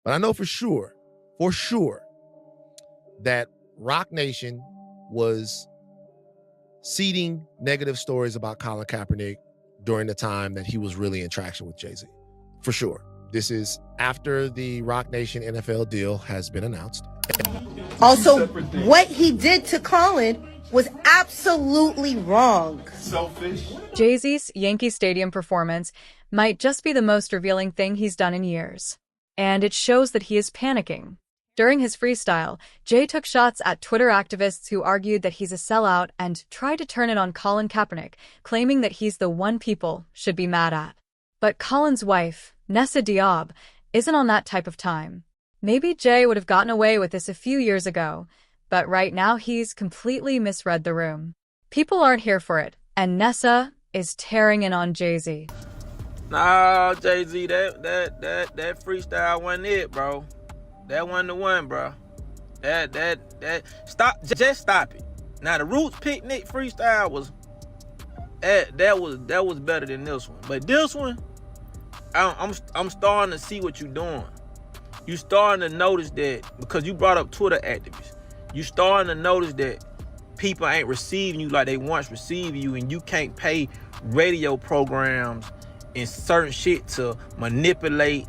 But I know for sure, that Rock Nation was seeding negative stories about Colin Kaepernick during the time that he was really in traction with Jay-Z. For sure. This is after the Rock Nation NFL deal has been announced. Also, what he did to Colin was absolutely wrong. Selfish. Jay-Z's Yankee Stadium performance might just be the most revealing thing he's done in years. And it shows that he is panicking. During his freestyle, Jay took shots at Twitter activists who argued that he's a sellout and tried to turn it on Colin Kaepernick, claiming that he's the one people should be mad at. But Colin's wife, Nessa Diab, isn't on that type of time. Maybe Jay would have gotten away with this a few years ago, but right now he's completely misread the room. People aren't here for it, and Nessa is tearing in on Jay-Z. Nah, Jay-Z, that freestyle wasn't it, bro. That wasn't the one, bro. Just stop it. Now the Roots Picnic freestyle was that was better than this one. But this one, I'm starting to see what you're doing. You starting to notice that, because you brought up Twitter activists. You starting to notice that people ain't receiving you like they once received you, and you can't pay radio programs and certain shit to manipulate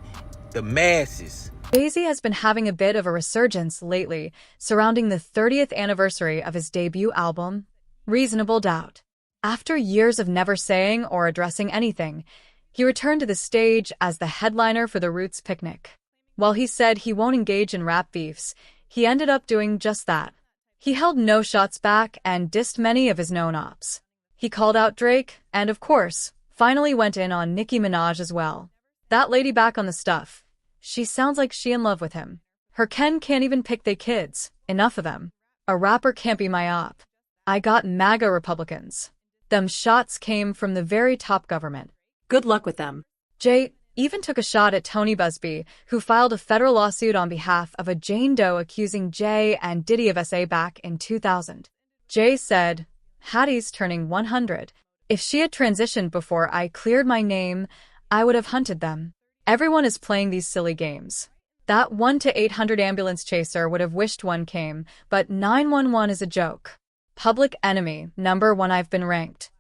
the masses. Jay-Z has been having a bit of a resurgence lately surrounding the 30th anniversary of his debut album, Reasonable Doubt. After years of never saying or addressing anything, he returned to the stage as the headliner for the Roots Picnic. While he said he won't engage in rap beefs, he ended up doing just that. He held no shots back and dissed many of his known ops. He called out Drake and, of course, finally went in on Nicki Minaj as well. That lady back on the stuff. She sounds like she in love with him. Her Ken can't even pick they kids. Enough of them. A rapper can't be my op. I got MAGA Republicans. Them shots came from the very top government. Good luck with them. Jay even took a shot at Tony Busby, who filed a federal lawsuit on behalf of a Jane Doe accusing Jay and Diddy of SA back in 2000. Jay said, "Hattie's turning 100. If she had transitioned before I cleared my name, I would have hunted them. Everyone is playing these silly games. That 1 to 800 ambulance chaser would have wished one came, but 911 is a joke. Public enemy, #1 I've been ranked."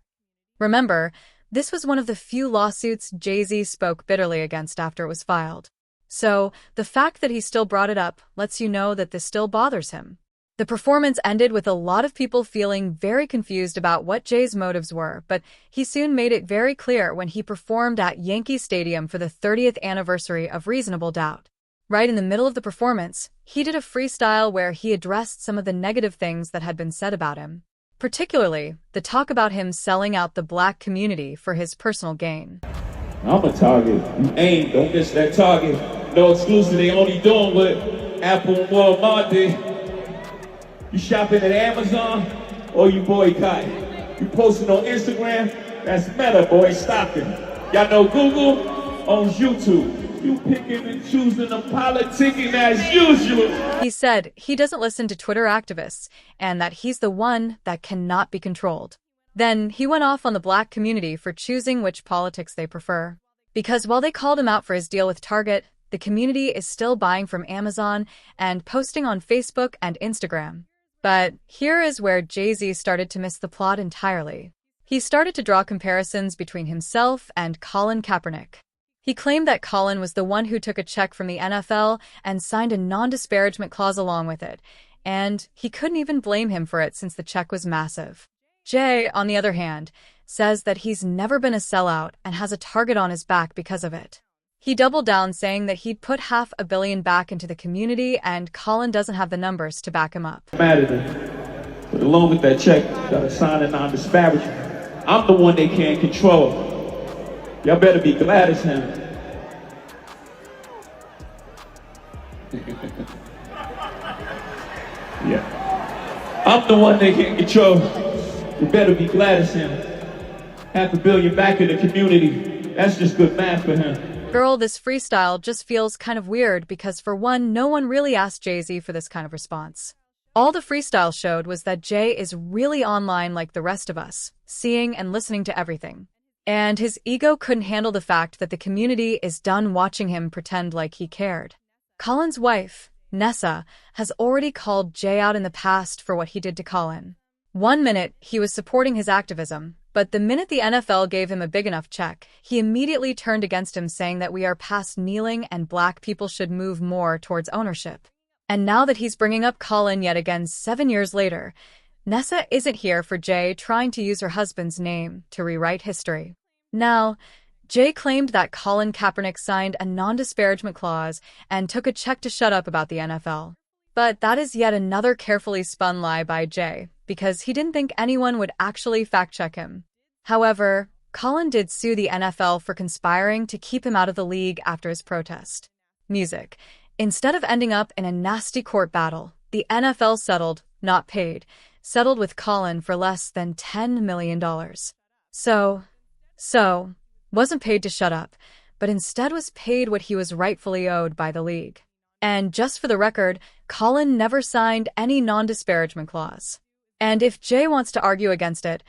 Remember, this was one of the few lawsuits Jay-Z spoke bitterly against after it was filed. So, the fact that he still brought it up lets you know that this still bothers him. The performance ended with a lot of people feeling very confused about what Jay's motives were, but he soon made it very clear when he performed at Yankee Stadium for the 30th anniversary of Reasonable Doubt. Right in the middle of the performance, he did a freestyle where he addressed some of the negative things that had been said about him. Particularly, the talk about him selling out the black community for his personal gain. I'm a target. You aim, don't miss that target. No exclusive, they only doing what Apple and Walmart did. You shopping at Amazon or you boycott? You posting on Instagram? That's Meta, boy, stop it. Y'all know Google owns YouTube. You picking and choosing and politicking as usual. He said he doesn't listen to Twitter activists and that he's the one that cannot be controlled. Then he went off on the black community for choosing which politics they prefer. Because while they called him out for his deal with Target, the community is still buying from Amazon and posting on Facebook and Instagram. But here is where Jay-Z started to miss the plot entirely. He started to draw comparisons between himself and Colin Kaepernick. He claimed that Colin was the one who took a check from the NFL and signed a non-disparagement clause along with it, and he couldn't even blame him for it since the check was massive. Jay, on the other hand, says that he's never been a sellout and has a target on his back because of it. He doubled down, saying that he'd put $500 million back into the community and Colin doesn't have the numbers to back him up. But along with that check, gotta sign a non-disparagement. I'm the one they can't control. Y'all better be glad as him. Yeah. I'm the one they can't control. You better be glad as him. $500 million back in the community. That's just good math for him. Girl, this freestyle just feels kind of weird because for one, no one really asked Jay-Z for this kind of response. All the freestyle showed was that Jay is really online like the rest of us, seeing and listening to everything. And his ego couldn't handle the fact that the community is done watching him pretend like he cared. Colin's wife, Nessa, has already called Jay out in the past for what he did to Colin. One minute, he was supporting his activism, but the minute the NFL gave him a big enough check, he immediately turned against him, saying that we are past kneeling and black people should move more towards ownership. And now that he's bringing up Colin yet again 7 years later, Nessa isn't here for Jay trying to use her husband's name to rewrite history. Now, Jay claimed that Colin Kaepernick signed a non-disparagement clause and took a check to shut up about the NFL. But that is yet another carefully spun lie by Jay, because he didn't think anyone would actually fact-check him. However, Colin did sue the NFL for conspiring to keep him out of the league after his protest. Music. Instead of ending up in a nasty court battle, the NFL settled with Colin for less than $10 million. So, wasn't paid to shut up, but instead was paid what he was rightfully owed by the league. And just for the record, Colin never signed any non-disparagement clause. And if Jay wants to argue against it,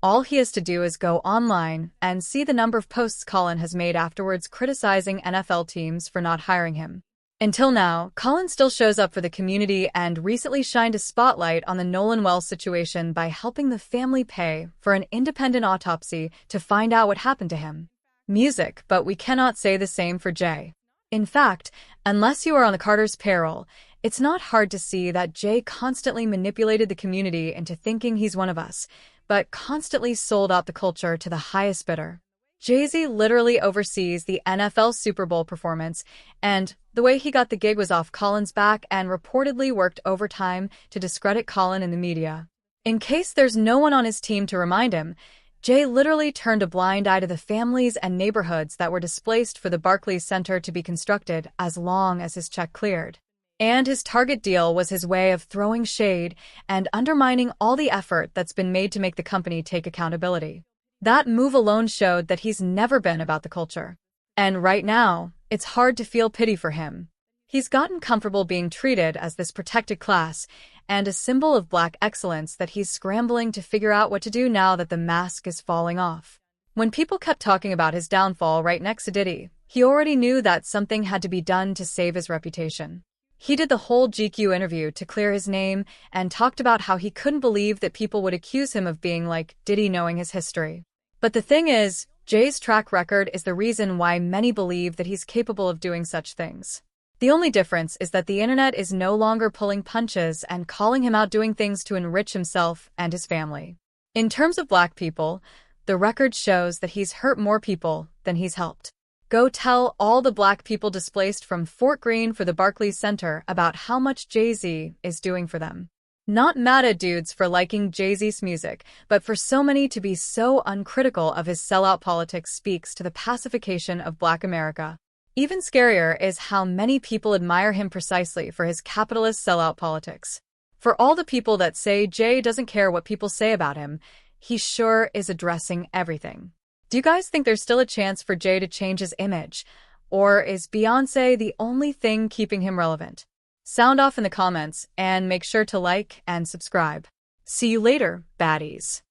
all he has to do is go online and see the number of posts Colin has made afterwards criticizing NFL teams for not hiring him. Until now, Colin still shows up for the community and recently shined a spotlight on the Nolan Wells situation by helping the family pay for an independent autopsy to find out what happened to him. Music, but we cannot say the same for Jay. In fact, unless you are on the Carter's payroll, it's not hard to see that Jay constantly manipulated the community into thinking he's one of us, but constantly sold out the culture to the highest bidder. Jay-Z literally oversees the NFL Super Bowl performance, and the way he got the gig was off Colin's back and reportedly worked overtime to discredit Colin in the media. In case there's no one on his team to remind him, Jay literally turned a blind eye to the families and neighborhoods that were displaced for the Barclays Center to be constructed as long as his check cleared. And his Target deal was his way of throwing shade and undermining all the effort that's been made to make the company take accountability. That move alone showed that he's never been about the culture. And right now, it's hard to feel pity for him. He's gotten comfortable being treated as this protected class and a symbol of black excellence that he's scrambling to figure out what to do now that the mask is falling off. When people kept talking about his downfall right next to Diddy, he already knew that something had to be done to save his reputation. He did the whole GQ interview to clear his name and talked about how he couldn't believe that people would accuse him of being like Diddy knowing his history. But the thing is, Jay's track record is the reason why many believe that he's capable of doing such things. The only difference is that the internet is no longer pulling punches and calling him out doing things to enrich himself and his family. In terms of black people, the record shows that he's hurt more people than he's helped. Go tell all the black people displaced from Fort Greene for the Barclays Center about how much Jay-Z is doing for them. Not mad at dudes for liking Jay-Z's music, but for so many to be so uncritical of his sellout politics speaks to the pacification of Black America. Even scarier is how many people admire him precisely for his capitalist sellout politics. For all the people that say Jay doesn't care what people say about him, he sure is addressing everything. Do you guys think there's still a chance for Jay to change his image? Or is Beyoncé the only thing keeping him relevant? Sound off in the comments and make sure to like and subscribe. See you later, baddies.